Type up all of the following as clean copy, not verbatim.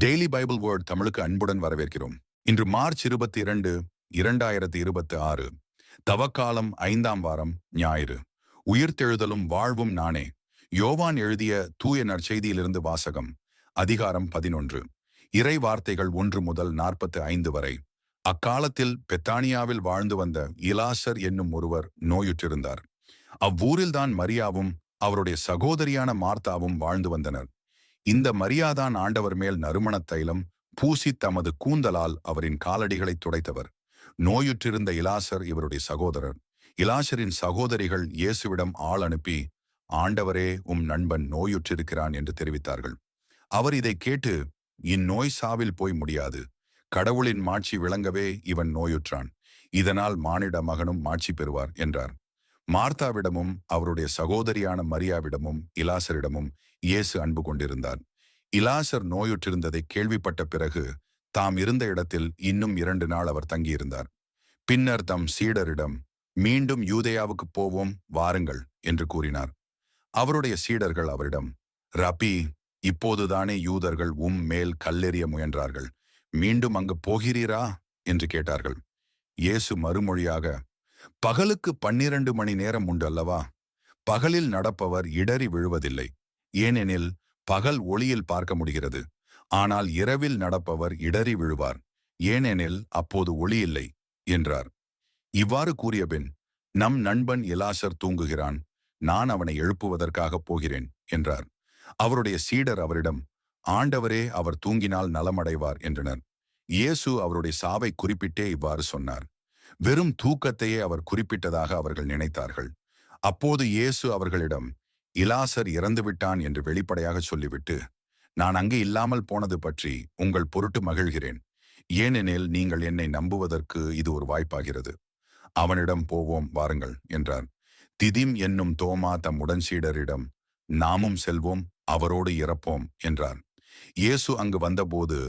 Daily Bible word தமிழுக்கு அன்புடன் வரவேற்கிறோம். இன்று மார்ச் 22, 2026. தவக்காலம் 5ஆம் வாரம் ஞாயிறு. உயிர்த்தெழுதலும் வாழ்வும் நானே. யோவான் எழுதிய தூய நற்செய்தியிலிருந்து வாசகம். அதிகாரம் 11. இறை வார்த்தைகள் 1 முதல் 45 வரை. அக்காலத்தில் பெத்தானியாவில் வாழ்ந்து வந்த இலாசர் என்னும் ஒருவர் நோயுற்றிருந்தார். அவ்வூரில்தான் மரியாவும் அவருடைய சகோதரியான மார்த்தாவும் வாழ்ந்து வந்தனர். இந்த மரியாதான் ஆண்டவர் மேல் நறுமணத் தைலம் பூசி தமது கூந்தலால் அவரின் காலடிகளை துடைத்தவர். நோயுற்றிருந்த இலாசர் இவருடைய சகோதரர். இலாசரின் சகோதரிகள் இயேசுவிடம் ஆள் அனுப்பி, ஆண்டவரே, உம் நண்பன் நோயுற்றிருக்கிறான் என்று தெரிவித்தார்கள். அவர் இதை கேட்டு, இந்நோய் சாவில் போய் முடியாது. கடவுளின் மாட்சி விளங்கவே இவன் நோயுற்றான். இதனால் மானிட மகனும் மாட்சி பெறுவார் என்றார். மார்த்தாவிடமும் அவருடைய சகோதரியான மரியாவிடமும் இலாசரிடமும் இயேசு அன்பு கொண்டிருந்தார். இலாசர் நோயுற்றிருந்ததை கேள்விப்பட்ட பிறகு தாம் இருந்த இடத்தில் இன்னும் 2 நாள் அவர் தங்கியிருந்தார். பின்னர் தம் சீடரிடம், மீண்டும் யூதேயாவுக்கு போவோம், வாருங்கள் என்று கூறினார். அவருடைய சீடர்கள் அவரிடம், ரபி, இப்போதுதானே யூதர்கள் மேல் கல்லெறிய முயன்றார்கள், மீண்டும் அங்கு போகிறீரா என்று கேட்டார்கள். இயேசு மறுமொழியாக, பகலுக்கு 12 மணி நேரம் உண்டு அல்லவா? பகலில் நடப்பவர் இடறி விழுவதில்லை, ஏனெனில் பகல் ஒளியில் பார்க்க முடிகிறது. ஆனால் இரவில் நடப்பவர் இடறி விழுவார், ஏனெனில் அப்போது ஒளி இல்லை என்றார். இவ்வாறு கூறியபின், நம் நண்பன் இலாசர் தூங்குகிறான், நான் அவனை எழுப்புவதற்காக போகிறேன் என்றார். அவருடைய சீடர் அவரிடம், ஆண்டவரே, அவர் தூங்கினால் நலமடைவார் என்றனர். இயேசு அவருடைய சாவை குறிப்பிட்டே இவ்வாறு சொன்னார். வெறும் தூக்கத்தையே அவர் குறிப்பிட்டதாக அவர்கள் நினைத்தார்கள். அப்போது இயேசு அவர்களிடம், இலாசர் இறந்துவிட்டான் என்று வெளிப்படையாக சொல்லிவிட்டு, நான் அங்கே இல்லாமல் போனது பற்றி உங்கள் பொருட்டு மகிழ்கிறேன், ஏனெனில் நீங்கள் என்னை நம்புவதற்கு இது ஒரு வாய்ப்பாகிறது. அவனிடம் போவோம், வாருங்கள் என்றார். திதிம் என்னும் தோமா தம் உடன்சீடரிடம், நாமும் செல்வோம், அவரோடு இறப்போம் என்றார். இயேசு அங்கு வந்தபோது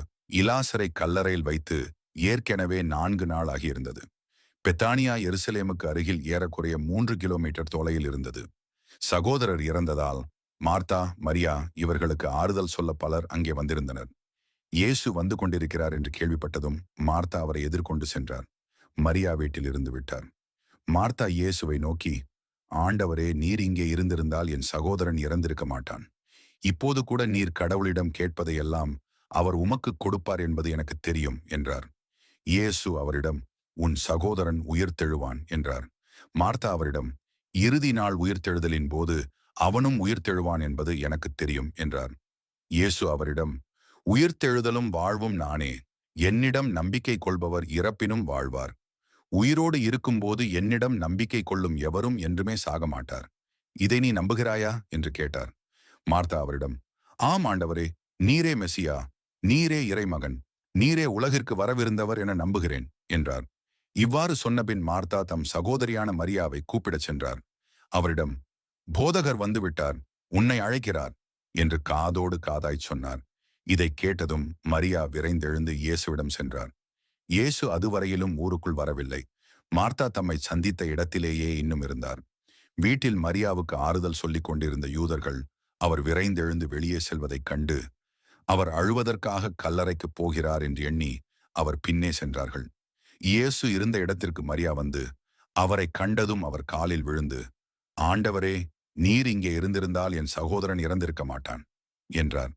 இலாசரை கல்லறையில் வைத்து ஏற்கனவே 4 நாள் ஆகியிருந்தது. பெத்தானியா எருசலேமுக்கு அருகில் ஏறக்குறைய 3 கிலோமீட்டர் தொலைவில் இருந்தது. சகோதரர் இறந்ததால் மார்த்தா, மரியா இவர்களுக்கு ஆறுதல் சொல்ல பலர் அங்கே வந்திருந்தனர். இயேசு வந்து கொண்டிருக்கிறார் என்று கேள்விப்பட்டதும் மார்த்தா அவரை எதிர்கொண்டு சென்றார். மரியா வீட்டில் இருந்து விட்டார். மார்த்தா இயேசுவை நோக்கி, ஆண்டவரே, நீர் இங்கே இருந்திருந்தால் என் சகோதரன் இறந்திருக்க மாட்டான். இப்போது கூட நீர் கடவுளிடம் கேட்பதையெல்லாம் அவர் உமக்கு கொடுப்பார் என்பது எனக்கு தெரியும் என்றார். இயேசு அவரிடம், உன் சகோதரன் உயிர்த்தெழுவான் என்றார். மார்த்தா அவரிடம், இறுதி நாள் உயிர்த்தெழுதலின் போது அவனும் உயிர்த்தெழுவான் என்பது எனக்கு தெரியும் என்றார். இயேசு அவரிடம், உயிர்த்தெழுதலும் வாழ்வும் நானே. என்னிடம் நம்பிக்கை கொள்பவர் இறப்பினும் வாழ்வார். உயிரோடு இருக்கும்போது என்னிடம் நம்பிக்கை கொள்ளும் எவரும் என்றுமே சாக மாட்டார். இதை நீ நம்புகிறாயா என்று கேட்டார். மார்த்தா அவரிடம், ஆம் ஆண்டவரே, நீரே மெசியா, நீரே இறைமகன், நீரே உலகிற்கு வரவிருந்தவர் என நம்புகிறேன் என்றார். இவ்வாறு சொன்னபின் மார்த்தா தம் சகோதரியான மரியாவை கூப்பிடச் சென்றார். அவரிடம், போதகர் வந்துவிட்டார், உன்னை அழைக்கிறார் என்று காதோடு காதாய் சொன்னார். இதை கேட்டதும் மரியா விரைந்தெழுந்து இயேசுவிடம் சென்றார். இயேசு அதுவரையிலும் ஊருக்குள் வரவில்லை. மார்த்தா தம்மை சந்தித்த இடத்திலேயே இன்னும் இருந்தார். வீட்டில் மரியாவுக்கு ஆறுதல் சொல்லிக் கொண்டிருந்த யூதர்கள் அவர் விரைந்தெழுந்து வெளியே செல்வதைக் கண்டு, அவர் அழுவதற்காக கல்லறைக்கு போகிறார் என்று எண்ணி அவர் பின்னே சென்றார்கள். இயேசு இருந்த இடத்திற்கு மரியா வந்து அவரை கண்டதும் அவர் காலில் விழுந்து, ஆண்டவரே, நீர் இங்கே இருந்திருந்தால் என் சகோதரன் இறந்திருக்க மாட்டான் என்றார்.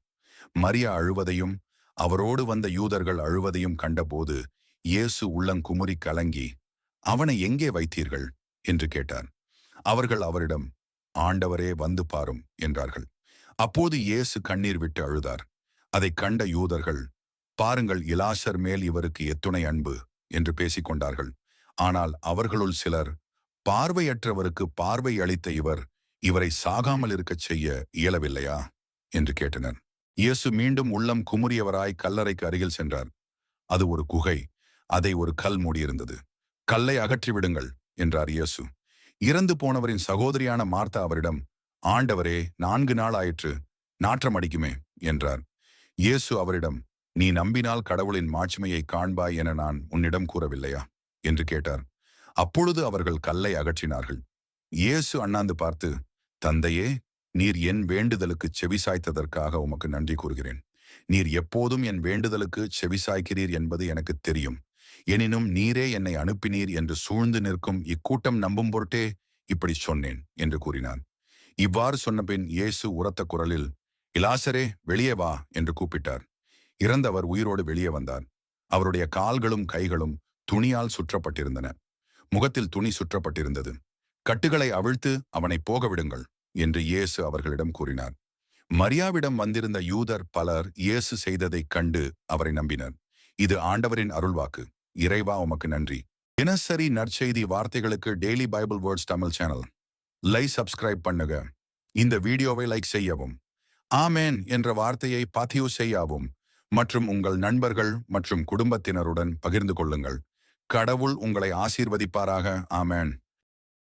மரியா அழுவதையும் அவரோடு வந்த யூதர்கள் அழுவதையும் கண்டபோது இயேசு உள்ளங்குமுறி கலங்கி, அவனை எங்கே வைத்தீர்கள் என்று கேட்டார். அவர்கள் அவரிடம், ஆண்டவரே, வந்து பாரும் என்றார்கள். அப்போது இயேசு கண்ணீர் விட்டு அழுதார். அதைக் கண்ட யூதர்கள், பாருங்கள், இலாசர் மேல் இவருக்கு எத்துணை அன்பு என்று பேசிக்கொண்டார்கள். ஆனால் அவர்களுள் சிலர், பார்வையற்றவருக்கு பார்வை அளித்த இவரை சாகாமல் இருக்கச் செய்ய இயலவில்லையா என்று கேட்டனர். இயேசு மீண்டும் உள்ளம் குமுறியவராய் கல்லறைக்கு அருகில் சென்றார். அது ஒரு குகை, அதை ஒரு கல் மூடியிருந்தது. கல்லை அகற்றிவிடுங்கள் என்றார் இயேசு. இறந்து போனவரின் சகோதரியான மார்த்தா அவரிடம், ஆண்டவரே, 4 நாள் ஆயிற்று, நாற்றம் அடிக்குமே என்றார். இயேசு அவரிடம், நீ நம்பினால் கடவுளின் மாட்சிமையை காண்பாய் என நான் உன்னிடம் கூறவில்லையா என்று கேட்டார். அப்பொழுது அவர்கள் கல்லை அகற்றினார்கள். இயேசு அண்ணாந்து பார்த்து, தந்தையே, நீர் என் வேண்டுதலுக்கு செவிசாய்த்ததற்காக உமக்கு நன்றி கூறுகிறேன். நீர் எப்போதும் என் வேண்டுதலுக்கு செவிசாய்க்கிறீர் என்பது எனக்கு தெரியும். எனினும் நீரே என்னை அனுப்பினீர் என்று சூழ்ந்து நிற்கும் இக்கூட்டம் நம்பும் பொருட்டே இப்படி சொன்னேன் என்று கூறினார். இவ்வாறு சொன்னபின் இயேசு உரத்த குரலில், இலாசரே, வெளியே வா என்று கூப்பிட்டார். இறந்தவர் உயிரோடு வெளியே வந்தார். அவருடைய கால்களும் கைகளும் துணியால் சுற்றப்பட்டிருந்தன. முகத்தில் துணி சுற்றப்பட்டிருந்தது. கட்டுகளை அவிழ்த்து அவனை போக விடுங்கள் என்று இயேசு அவர்களிடம் கூறினார். மரியாவிடம் வந்திருந்த யூதர் பலர் இயேசு செய்ததைக் கண்டு அவரை நம்பினர். இது ஆண்டவரின் அருள்வாக்கு. இறைவா, உமக்கு நன்றி. தினசரி நற்செய்தி வார்த்தைகளுக்கு daily Bible words Tamil channel subscribe பண்ணுங்க. இந்த வீடியோவை லைக் செய்யவும், ஆமேன் என்ற வார்த்தையை பதிவு செய்யவும் மற்றும் உங்கள் நண்பர்கள் மற்றும் குடும்பத்தினருடன் பகிர்ந்து கொள்ளுங்கள். கடவுள் உங்களை ஆசீர்வதிப்பாராக. ஆமேன்.